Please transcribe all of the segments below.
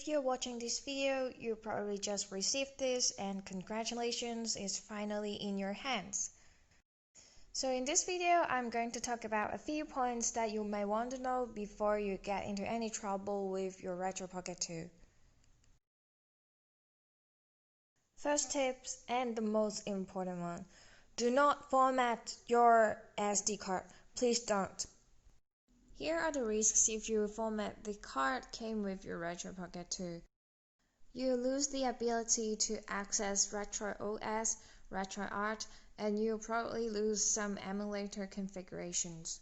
If you're watching this video, you probably just received this and congratulations, it's finally in your hands. So in this video, I'm going to talk about a few points that you may want to know before you get into any trouble with your Retroid Pocket 2. First tips, and the most important one, do not format your SD card. Please don't. Here are the risks if you format the card came with your Retroid Pocket 2. You lose the ability to access Retroid OS, Retroid Art, and you'll probably lose some emulator configurations.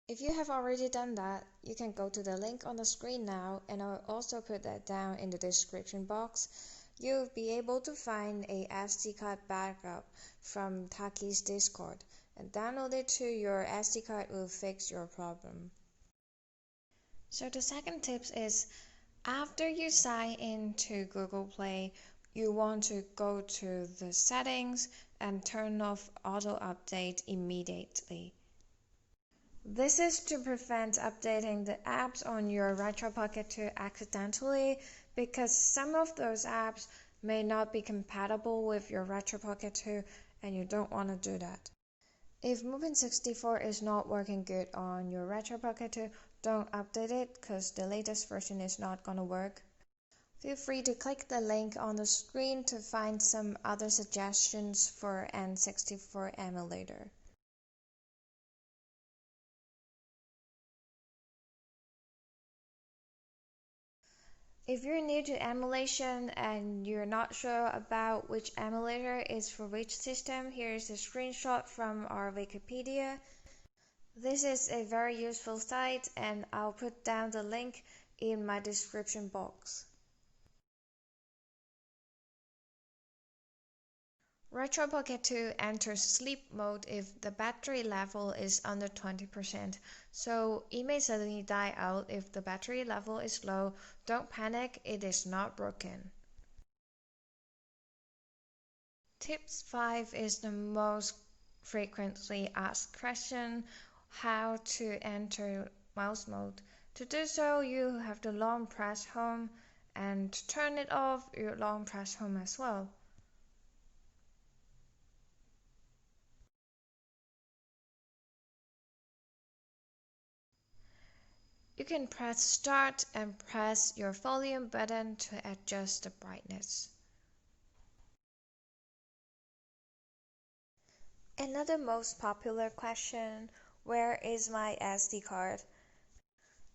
If you have already done that, you can go to the link on the screen now, and I'll also put that down in the description box. You'll be able to find a SD card backup from Taki's Discord, and download it to your SD card will fix your problem. So the second tip is, after you sign into Google Play, you want to go to the settings and turn off auto update immediately. This is to prevent updating the apps on your Retroid Pocket 2 accidentally, because some of those apps may not be compatible with your Retroid Pocket 2 and you don't want to do that. If Moving 64 is not working good on your Retroid Pocket 2, don't update it because the latest version is not going to work. Feel free to click the link on the screen to find some other suggestions for N64 emulator. If you're new to emulation and you're not sure about which emulator is for which system, here's a screenshot from our Wikipedia. This is a very useful site and I'll put down the link in my description box. Retroid Pocket 2 enters sleep mode if the battery level is under 20%, so it may suddenly die out if the battery level is low. Don't panic, it is not broken. Tips 5 is the most frequently asked question: how to enter mouse mode. To do so, you have to long press home, and to turn it off, you long press home as well. You can press start and press your volume button to adjust the brightness. Another most popular question: where is my SD card?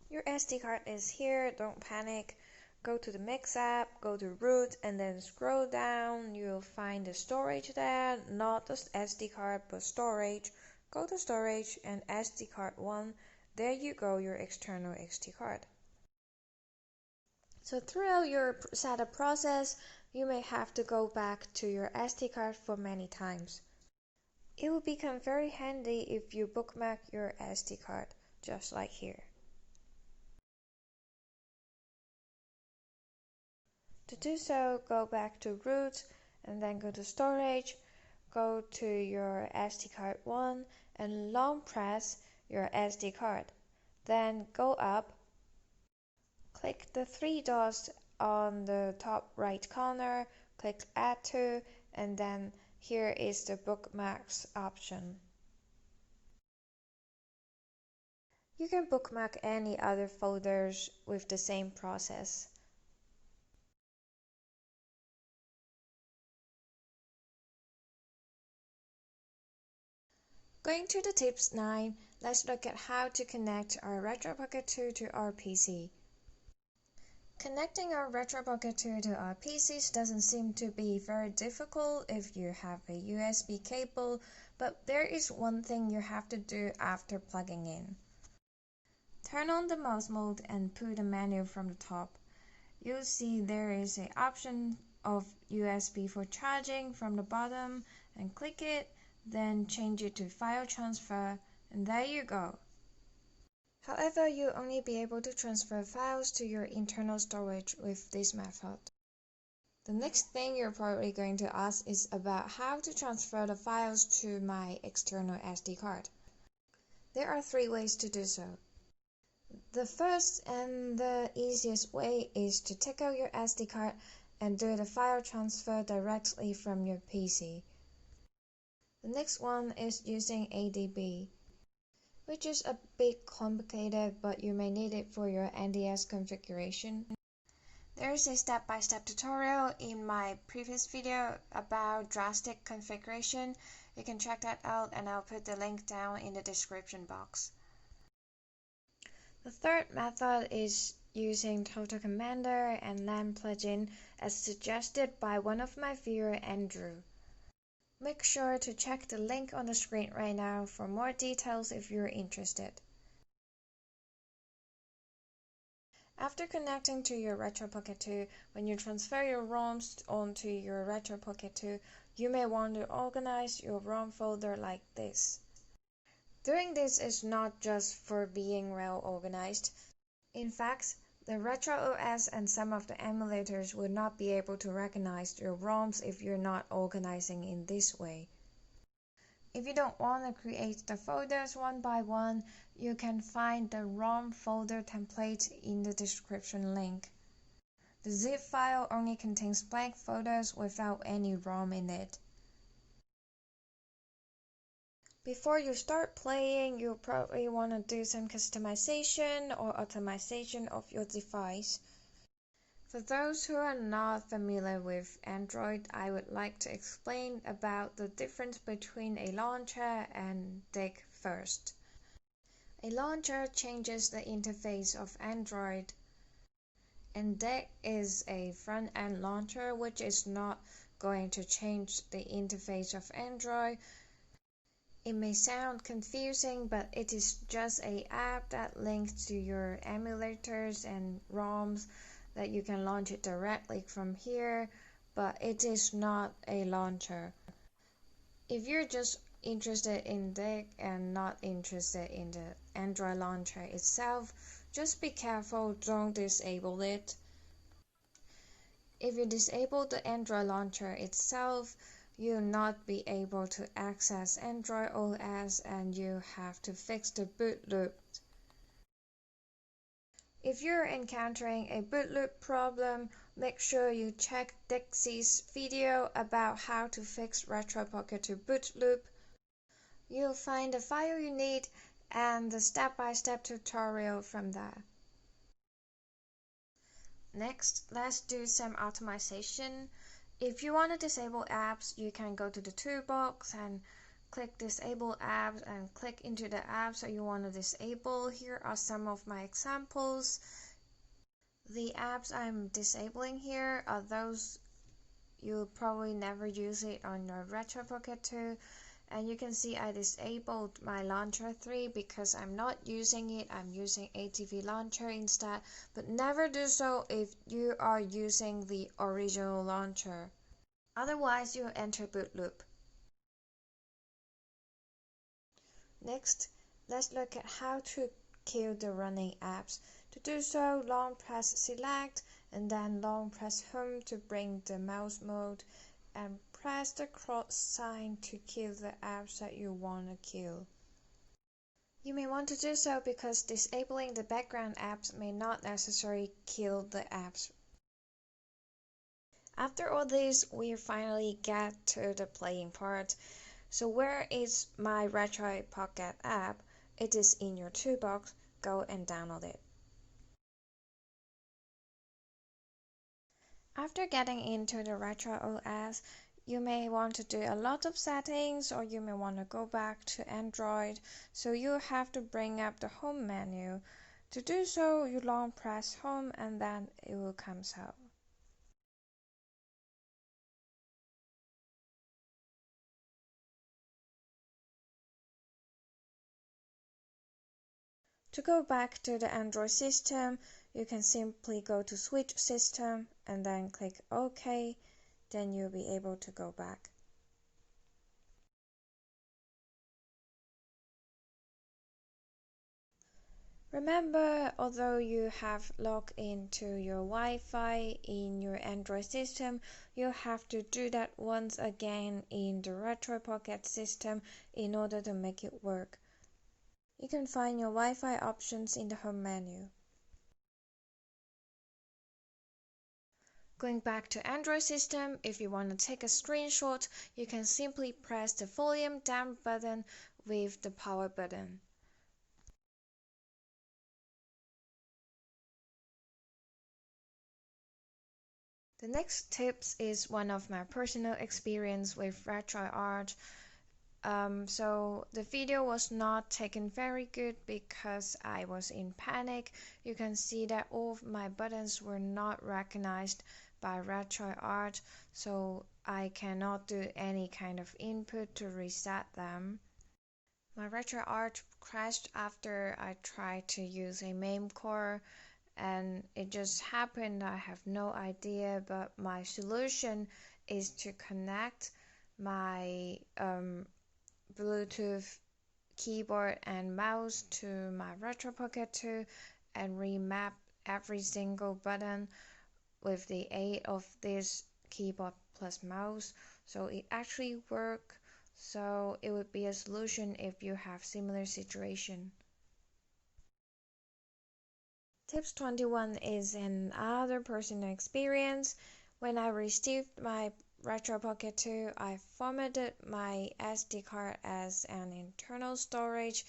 Your SD card is here, don't panic. Go to the Mix app, go to root, and then scroll down. You'll find the storage there, not the SD card but storage. Go to storage and SD card 1. There you go, your external SD card. So throughout your setup process, you may have to go back to your SD card for many times. It will become very handy if you bookmark your SD card, just like here. To do so, go back to root and then go to storage, go to your SD card 1 and long press your SD card. Then go up, click the 3 dots on the top right corner, click add to, and then here is the bookmarks option. You can bookmark any other folders with the same process. Going to the tips 9, let's look at how to connect our Retroid Pocket 2 to our PC. Connecting our Retroid Pocket 2 to our PCs doesn't seem to be very difficult if you have a USB cable, but there is one thing you have to do after plugging in. Turn on the mouse mode and pull the menu from the top. You'll see there is an option of USB for charging from the bottom, and click it. Then change it to file transfer, and there you go. However, you'll only be able to transfer files to your internal storage with this method. The next thing you're probably going to ask is about how to transfer the files to my external SD card. There are 3 ways to do so. The first and the easiest way is to take out your SD card and do the file transfer directly from your PC. The next one is using ADB, which is a bit complicated, but you may need it for your NDS configuration. There is a step-by-step tutorial in my previous video about Drastic configuration. You can check that out and I'll put the link down in the description box. The third method is using Total Commander and LAN plugin as suggested by one of my viewers, Andrew. Make sure to check the link on the screen right now for more details if you're interested. After connecting to your Retroid Pocket 2, when you transfer your ROMs onto your Retroid Pocket 2, you may want to organize your ROM folder like this. Doing this is not just for being well organized. In fact, the Retroid OS and some of the emulators will not be able to recognize your ROMs if you're not organizing in this way. If you don't want to create the folders one by one, you can find the ROM folder template in the description link. The zip file only contains blank folders without any ROM in it. Before you start playing, you'll probably want to do some customization or optimization of your device. For those who are not familiar with Android, I would like to explain about the difference between a launcher and DIG first. A launcher changes the interface of Android, and DIG is a front-end launcher which is not going to change the interface of Android. It may sound confusing, but it is just an app that links to your emulators and ROMs that you can launch it directly from here, but it is not a launcher. If you're just interested in DIG and not interested in the Android launcher itself, just be careful, don't disable it. If you disable the Android launcher itself, you'll not be able to access Android OS and you have to fix the boot loop. If you're encountering a boot loop problem, make sure you check Dixie's video about how to fix Retroid Pocket 2 boot loop. You'll find the file you need and the step-by-step tutorial from there. Next, let's do some optimization. If you want to disable apps, you can go to the toolbox and click disable apps and click into the apps that you want to disable. Here are some of my examples. The apps I'm disabling here are those you'll probably never use it on your Retroid Pocket 2. And you can see I disabled my Launcher 3 because I'm not using it. I'm using ATV Launcher instead, but never do so if you are using the original launcher. Otherwise, you'll enter boot loop. Next, let's look at how to kill the running apps. To do so, long press select and then long press home to bring the mouse mode and press the cross sign to kill the apps that you want to kill. You may want to do so because disabling the background apps may not necessarily kill the apps. After all this, we finally get to the playing part. So where is my Retroid Pocket app? It is in your toolbox. Go and download it. After getting into the Retroid OS, you may want to do a lot of settings or you may want to go back to Android. So you have to bring up the home menu. To do so, you long press home and then it will come out. To go back to the Android system, you can simply go to Switch System and then click OK, then you'll be able to go back. Remember, although you have logged into your Wi-Fi in your Android system, you have to do that once again in the Retroid Pocket system in order to make it work. You can find your Wi-Fi options in the home menu. Going back to Android system, if you want to take a screenshot, you can simply press the volume down button with the power button. The next tips is one of my personal experience with Retroid. So the video was not taken very good because I was in panic. You can see that all of my buttons were not recognized by Retroid, so I cannot do any kind of input to reset them. My Retroid crashed after I tried to use a MAME core, and it just happened. I have no idea, but my solution is to connect my Bluetooth keyboard and mouse to my Retroid Pocket 2 and remap every single button with the aid of this keyboard plus mouse, so it actually worked. So it would be a solution if you have similar situation. Tips 21 is another personal experience. When I received my Retroid Pocket 2, I formatted my SD card as an internal storage,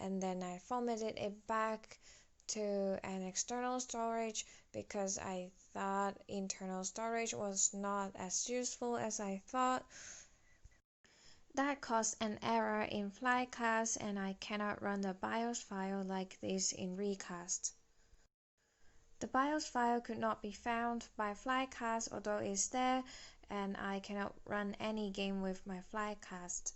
and then I formatted it back to an external storage because I thought internal storage was not as useful as I thought. That caused an error in Flycast, and I cannot run the BIOS file like this in Reicast. The BIOS file could not be found by Flycast, although it's there, and I cannot run any game with my Flycast.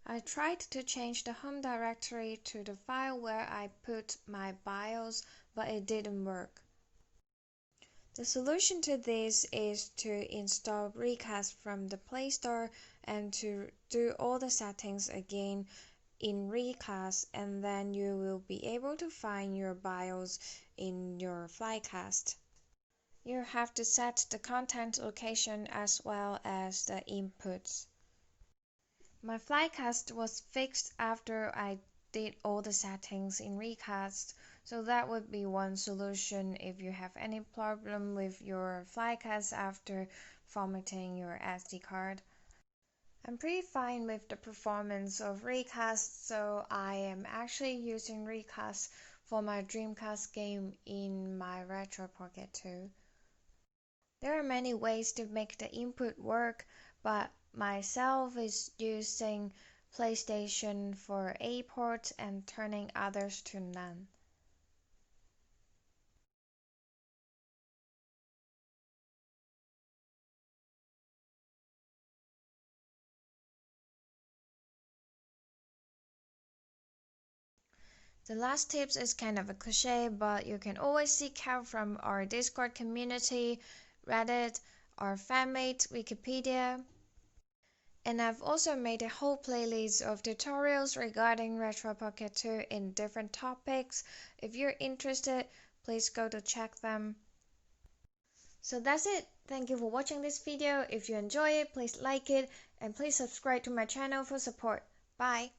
I tried to change the home directory to the file where I put my BIOS, but it didn't work. The solution to this is to install Reicast from the Play Store and to do all the settings again in Reicast, and then you will be able to find your BIOS in your Flycast. You have to set the content location as well as the inputs. My Flycast was fixed after I did all the settings in Reicast, so that would be one solution if you have any problem with your Flycast after formatting your SD card. I'm pretty fine with the performance of Reicast, so I am actually using Reicast for my Dreamcast game in my Retroid Pocket 2. There are many ways to make the input work, but myself is using PlayStation for A port and turning others to none. The last tips is kind of a cliche, but you can always seek help from our Discord community, Reddit, our fanmate, Wikipedia. And I've also made a whole playlist of tutorials regarding Retroid Pocket 2 in different topics. If you're interested, please go to check them. So that's it. Thank you for watching this video. If you enjoy it, please like it and please subscribe to my channel for support. Bye!